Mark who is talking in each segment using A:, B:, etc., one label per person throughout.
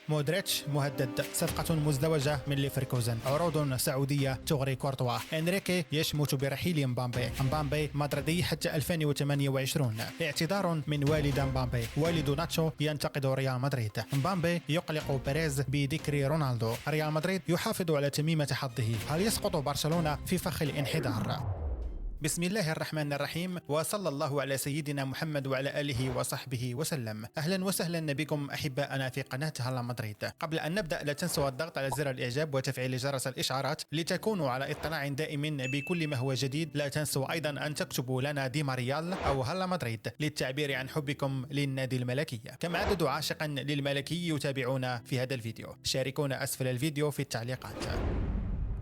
A: مودريتش مهدد، صفقة مزدوجة من ليفركوزن، عروض سعودية تغري كورتوا، إنريكي يشمت برحيل مبامبي مدريدي حتى 2028، اعتذار من والد مبامبي، والد ناتشو ينتقد ريال مدريد، مبامبي يقلق بيريز بذكر رونالدو، ريال مدريد يحافظ على تميمة حظه، هل يسقط برشلونة في فخ الانحدار؟ بسم الله الرحمن الرحيم، وصلى الله على سيدنا محمد وعلى آله وصحبه وسلم. أهلا وسهلا بكم أحباءنا في قناة هلا مدريد. قبل أن نبدأ لا تنسوا الضغط على زر الإعجاب وتفعيل جرس الإشعارات لتكونوا على اطلاع دائم بكل ما هو جديد. لا تنسوا أيضا أن تكتبوا لنا ديما ريال أو هلا مدريد للتعبير عن حبكم للنادي الملكي. كم عدد عاشقا للملكي يتابعونا في هذا الفيديو؟ شاركونا أسفل الفيديو في التعليقات.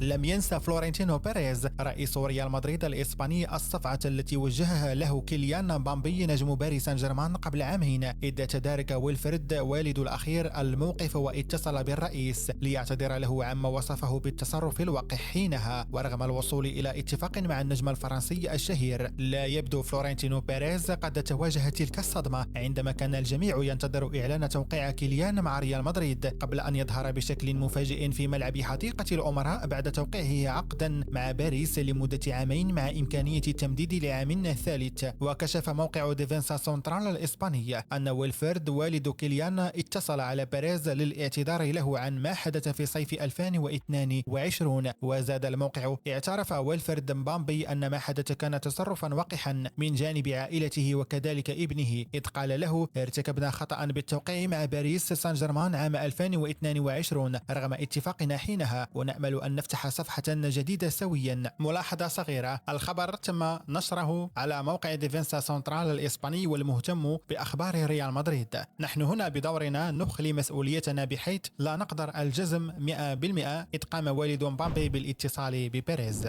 A: لم ينسى فلورنتينو بيريز رئيس ريال مدريد الإسباني الصفعة التي وجهها له كيليان مبامبي نجم باريس سان جيرمان قبل عامين، إذ تدارك ويلفريد والد الأخير الموقف واتصل بالرئيس ليعتذر له عما وصفه بالتصرف الوقح حينها. ورغم الوصول إلى اتفاق مع النجم الفرنسي الشهير، لا يبدو فلورنتينو بيريز قد تواجه تلك الصدمة عندما كان الجميع ينتظر إعلان توقيع كيليان مع ريال مدريد قبل أن يظهر بشكل مفاجئ في ملعب حديقة الأمراء بعد توقيعه عقدا مع باريس لمدة عامين مع إمكانية التمديد لعام ثالث. وكشف موقع ديفنسا سنترال الإسباني أن ويلفرد والد كيليان اتصل على بيريز للاعتذار له عن ما حدث في صيف 2022. وزاد الموقع: اعترف ويلفرد مبامبي أن ما حدث كان تصرفا وقحا من جانب عائلته وكذلك ابنه، إذ قال له: ارتكبنا خطأ بالتوقيع مع باريس سان جيرمان عام 2022 رغم اتفاقنا حينها، ونأمل أن نفتح صفحة جديدة سويا. ملاحظة صغيرة: الخبر تم نشره على موقع ديفنسا سنترال الإسباني والمهتم بأخبار ريال مدريد. نحن هنا بدورنا نخلي مسؤوليتنا بحيث لا نقدر الجزم 100%، إذ قام والد مبامبي بالاتصال ببيريز.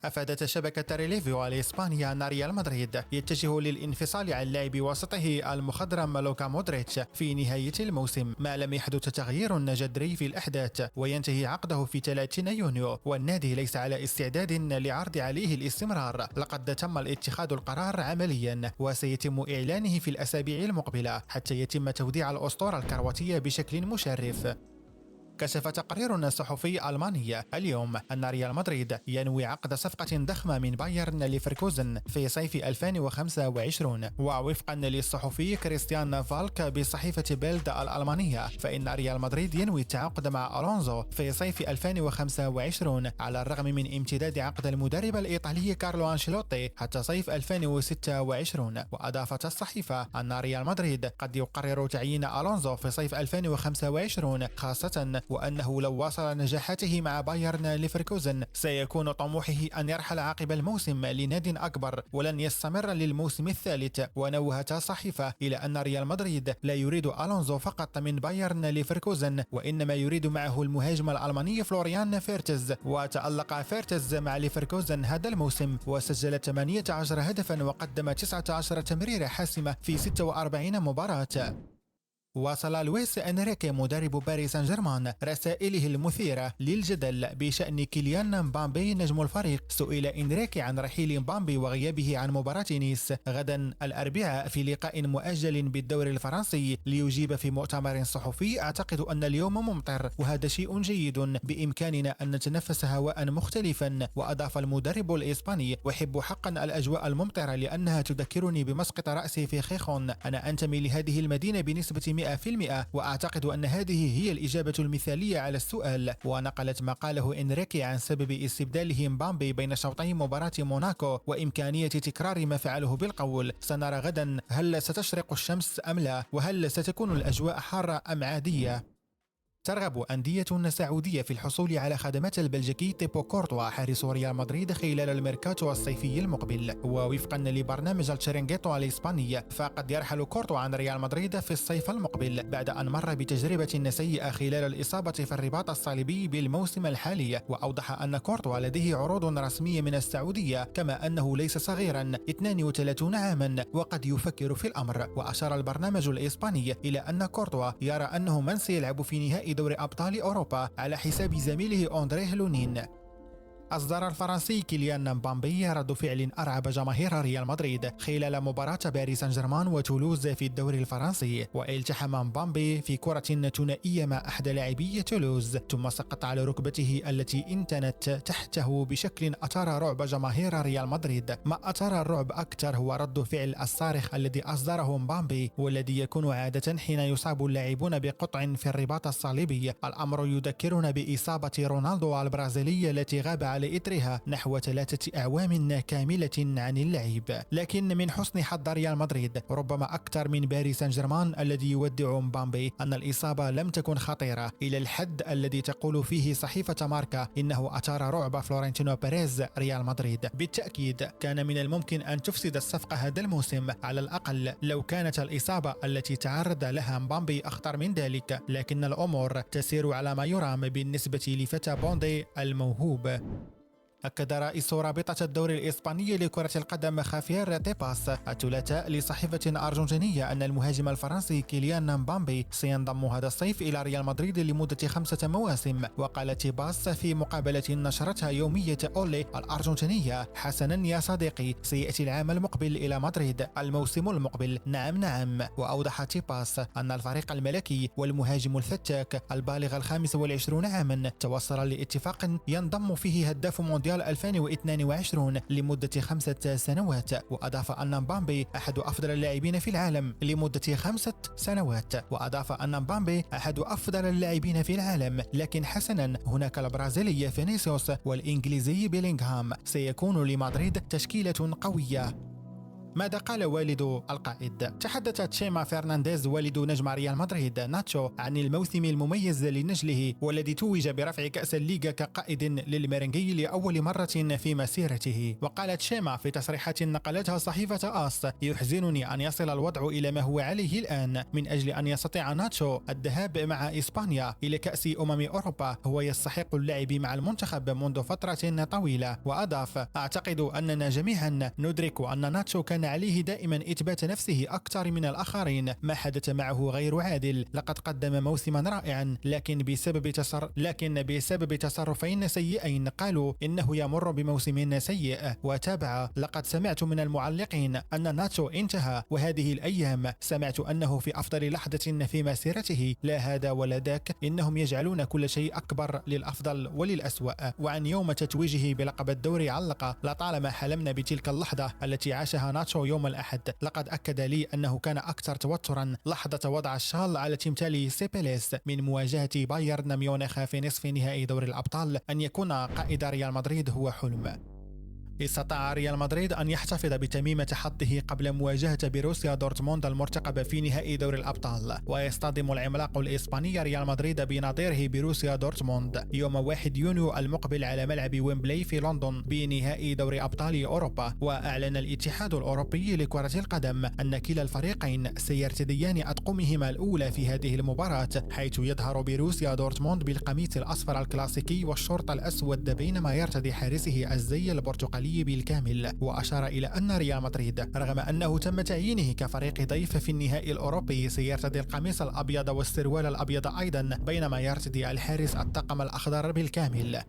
A: أفادت شبكة ريليفيو الإسبانية أن ريال مدريد يتجه للانفصال عن لاعب وسطه المخضرم لوكا مودريتش في نهاية الموسم ما لم يحدث تغيير جذري في الأحداث، وينتهي عقده في 30 يونيو، والنادي ليس على استعداد لعرض عليه الاستمرار. لقد تم الاتخاذ القرار عمليا وسيتم إعلانه في الأسابيع المقبلة حتى يتم توديع الأسطورة الكرواتية بشكل مشرف. كشف تقرير صحفي ألماني اليوم أن ريال مدريد ينوي عقد صفقة ضخمة من بايرن ليفركوزن في صيف 2025. ووفقا للصحفي كريستيان فالك بصحيفة بيلد الألمانية، فإن ريال مدريد ينوي التعاقد مع ألونزو في صيف 2025 على الرغم من امتداد عقد المدرب الإيطالي كارلو أنشيلوتي حتى صيف 2026. وأضافت الصحيفة أن ريال مدريد قد يقرر تعيين ألونزو في صيف 2025، خاصة وأنه لو واصل نجاحاته مع بايرن ليفركوزن سيكون طموحه أن يرحل عقب الموسم لناد أكبر ولن يستمر للموسم الثالث. ونوهت الصحيفة إلى أن ريال مدريد لا يريد ألونزو فقط من بايرن ليفركوزن، وإنما يريد معه المهاجم الألماني فلوريان فيرتز. وتألق فيرتز مع ليفركوزن هذا الموسم وسجل 18 هدفا وقدم 19 تمريرة حاسمة في 46 مباراة. واصل لويس إنريكي مدرب باريس سان جيرمان رسائله المثيرة للجدل بشأن كيليان مبامبي نجم الفريق. سئل إنريكي عن رحيل مبامبي وغيابه عن مباراة نيس غدا الأربعاء في لقاء مؤجل بالدوري الفرنسي، ليجيب في مؤتمر صحفي: أعتقد أن اليوم ممطر وهذا شيء جيد، بإمكاننا أن نتنفس هواء مختلفا. وأضاف المدرب الإسباني: أحب حقا الأجواء الممطرة لأنها تذكرني بمسقط رأسي في خيخون. أنا أنتمي لهذه المدينة بنسبة 100%، وأعتقد أن هذه هي الإجابة المثالية على السؤال. ونقلت ما قاله إنريكي عن سبب استبداله مبامبي بين شوطي مباراة موناكو وإمكانية تكرار ما فعله بالقول: سنرى غدا هل ستشرق الشمس أم لا، وهل ستكون الأجواء حارة أم عادية. ترغب أندية سعودية في الحصول على خدمات البلجيكي تيبو كورتوا حارس ريال مدريد خلال الميركاتو الصيفي المقبل. ووفقا لبرنامج التشيرينغيتو الإسباني، فقد يرحل كورتوا عن ريال مدريد في الصيف المقبل بعد أن مر بتجربة سيئة خلال الإصابة في الرباط الصليبي بالموسم الحالي. وأوضح أن كورتوا لديه عروض رسمية من السعودية، كما أنه ليس صغيرا 32 عاما وقد يفكر في الأمر. وأشار البرنامج الإسباني إلى أن كورتوا يرى أنه من سيلعب في نهائي دوري أبطال أوروبا على حساب زميله أندريه لونين. أصدر الفرنسي كيليان مبامبي رد فعل أرعب جماهير ريال مدريد خلال مباراة باريس سان جيرمان وتولوز في الدوري الفرنسي، والتحم مبامبي في كرة ثنائية مع أحد لاعبي تولوز ثم سقط على ركبته التي انتنت تحته بشكل أثار رعب جماهير ريال مدريد. ما أثار الرعب أكثر هو رد فعل الصارخ الذي أصدره مبامبي، والذي يكون عادة حين يصاب اللاعبون بقطع في الرباط الصليبي. الأمر يذكرنا بإصابة رونالدو البرازيلي التي غاب على إثرها نحو 3 أعوام كاملة عن اللعب. لكن من حسن حظ ريال مدريد ربما أكثر من باريس سان جيرمان الذي يودع مبامبي أن الإصابة لم تكن خطيرة إلى الحد الذي تقول فيه صحيفة ماركا إنه أثار رعب فلورنتينو بيريز ريال مدريد. بالتأكيد كان من الممكن أن تفسد الصفقة هذا الموسم، على الأقل لو كانت الإصابة التي تعرض لها مبامبي أخطر من ذلك، لكن الأمور تسير على ما يرام بالنسبة لفتى بوندي الموهوب. أكد رئيس رابطة الدوري الإسباني لكرة القدم خافير تيباس الثلاثاء لصحيفة أرجنتينية أن المهاجم الفرنسي كيليان مبامبي سينضم هذا الصيف إلى ريال مدريد لمدة 5 مواسم. وقال تيباس في مقابلة نشرتها يومية أولي الأرجنتينية: حسنا يا صديقي، سيأتي العام المقبل إلى مدريد، الموسم المقبل، نعم. وأوضح تيباس أن الفريق الملكي والمهاجم الفتاك البالغ 25 عاما توصل لاتفاق ينضم فيه هداف مونديال 2022 لمدة 5 سنوات. وأضاف أن مبامبي أحد أفضل اللاعبين في العالم لمدة 5 سنوات. لكن حسنا هناك البرازيلي فينيسيوس والإنجليزي بيلينغهام، سيكون لمدريد تشكيلة قوية. ماذا قال والد القائد؟ تحدث تشيما فرنانديز والد نجم ريال مدريد ناتشو عن الموسم المميز لنجله والذي توج برفع كأس الليغا كقائد للميرينغي لأول مرة في مسيرته. وقالت تشيما في تصريحات نقلتها صحيفة آس: يحزنني أن يصل الوضع إلى ما هو عليه الآن من أجل أن يستطيع ناتشو الذهاب مع إسبانيا إلى كأس أوروبا. هو يستحق اللعب مع المنتخب منذ فترة طويلة. وأضاف: أعتقد أننا جميعا ندرك أن ناتشو كان عليه دائما إثبات نفسه أكثر من الآخرين. ما حدث معه غير عادل، لقد قدم موسما رائعا، لكن بسبب تصرفين سيئين قالوا إنه يمر بموسم سيء. وتابع: لقد سمعت من المعلقين أن ناتشو انتهى، وهذه الأيام سمعت أنه في أفضل لحظة في مسيرته، لا هذا ولا ذاك، إنهم يجعلون كل شيء أكبر للأفضل وللأسوأ. وعن يوم تتويجه بلقب الدوري علق: لطالما حلمنا بتلك اللحظة التي عاشها ناتشو يوم الأحد. لقد أكد لي أنه كان أكثر توترا لحظة وضع الشال على تمثال سيبيليس من مواجهة بايرن ميونخ في نصف نهائي دوري الأبطال. أن يكون قائد ريال مدريد هو حلم. استطاع ريال مدريد أن يحتفظ بتميمة حظه قبل مواجهة بروسيا دورتموند المرتقبة في نهائي دوري الأبطال، ويصطدم العملاق الإسباني ريال مدريد بنظيره بروسيا دورتموند يوم 1 يونيو المقبل على ملعب ويمبلي في لندن بنهائي دوري أبطال أوروبا. وأعلن الاتحاد الأوروبي لكرة القدم أن كلا الفريقين سيرتديان أطقمهما الأولى في هذه المباراة، حيث يظهر بروسيا دورتموند بالقميص الأصفر الكلاسيكي والشورت الأسود، بينما يرتدي حارسه الزي البرتقالي بالكامل. وأشار إلى أن ريال مدريد رغم أنه تم تعيينه كفريق ضيف في النهائي الأوروبي سيرتدي القميص الأبيض والسروال الأبيض أيضا، بينما يرتدي الحارس الطقم الأخضر بالكامل.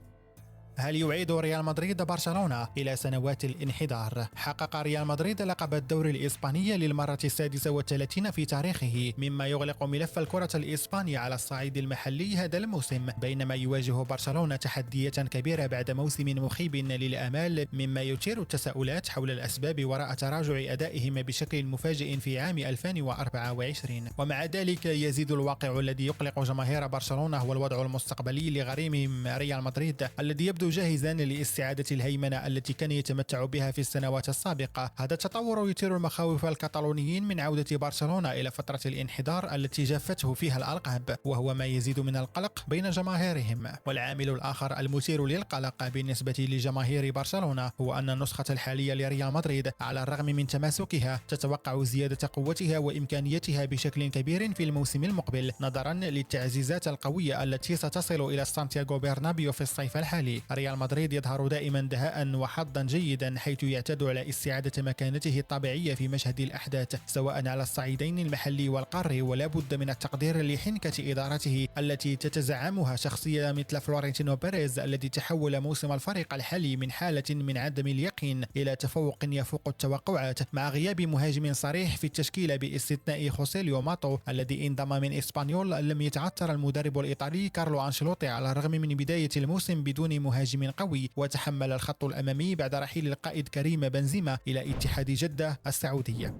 A: هل يعيد ريال مدريد برشلونة إلى سنوات الانحدار؟ حقق ريال مدريد لقب الدوري الإسباني للمرة 36 في تاريخه، مما يغلق ملف الكرة الإسبانية على الصعيد المحلي هذا الموسم، بينما يواجه برشلونة تحديات كبيرة بعد موسم مخيب للآمال، مما يثير التساؤلات حول الأسباب وراء تراجع أدائهم بشكل مفاجئ في عام 2024. ومع ذلك يزيد الواقع الذي يقلق جماهير برشلونة هو الوضع المستقبلي لغريمهم ريال مدريد الذي يبدو جاهزا لاستعادة الهيمنة التي كان يتمتع بها في السنوات السابقة. هذا التطور يثير المخاوف الكتالونيين من عودة برشلونة إلى فترة الانحدار التي جافته فيها الألقاب، وهو ما يزيد من القلق بين جماهيرهم. والعامل الآخر المثير للقلق بالنسبة لجماهير برشلونة هو أن النسخة الحالية لريال مدريد على الرغم من تماسكها تتوقع زيادة قوتها وإمكانيتها بشكل كبير في الموسم المقبل، نظرا للتعزيزات القوية التي ستصل إلى سانتياغو برنابيو في الصيف الحالي. ريال مدريد يظهر دائما دهاء وحظا جيدا، حيث يعتاد على استعادة مكانته الطبيعية في مشهد الأحداث سواء على الصعيدين المحلي والقاري، ولا بد من التقدير لحنكة إدارته التي تتزعمها شخصية مثل فلورنتينو بيريز، الذي تحول موسم الفريق الحالي من حالة من عدم اليقين إلى تفوق يفوق التوقعات، مع غياب مهاجم صريح في التشكيلة باستثناء خوسيليو ماتو الذي انضم من إسبانيول. لم يتعثر المدرب الإيطالي كارلو أنشيلوتي على الرغم من بداية الموسم بدون مهاجم قوي، وتحمل الخط الأمامي بعد رحيل القائد كريم بنزيما إلى اتحاد جدة السعودية.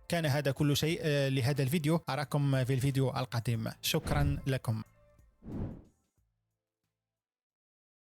A: كان هذا كل شيء لهذا الفيديو، أراكم في الفيديو القادم، شكرا لكم.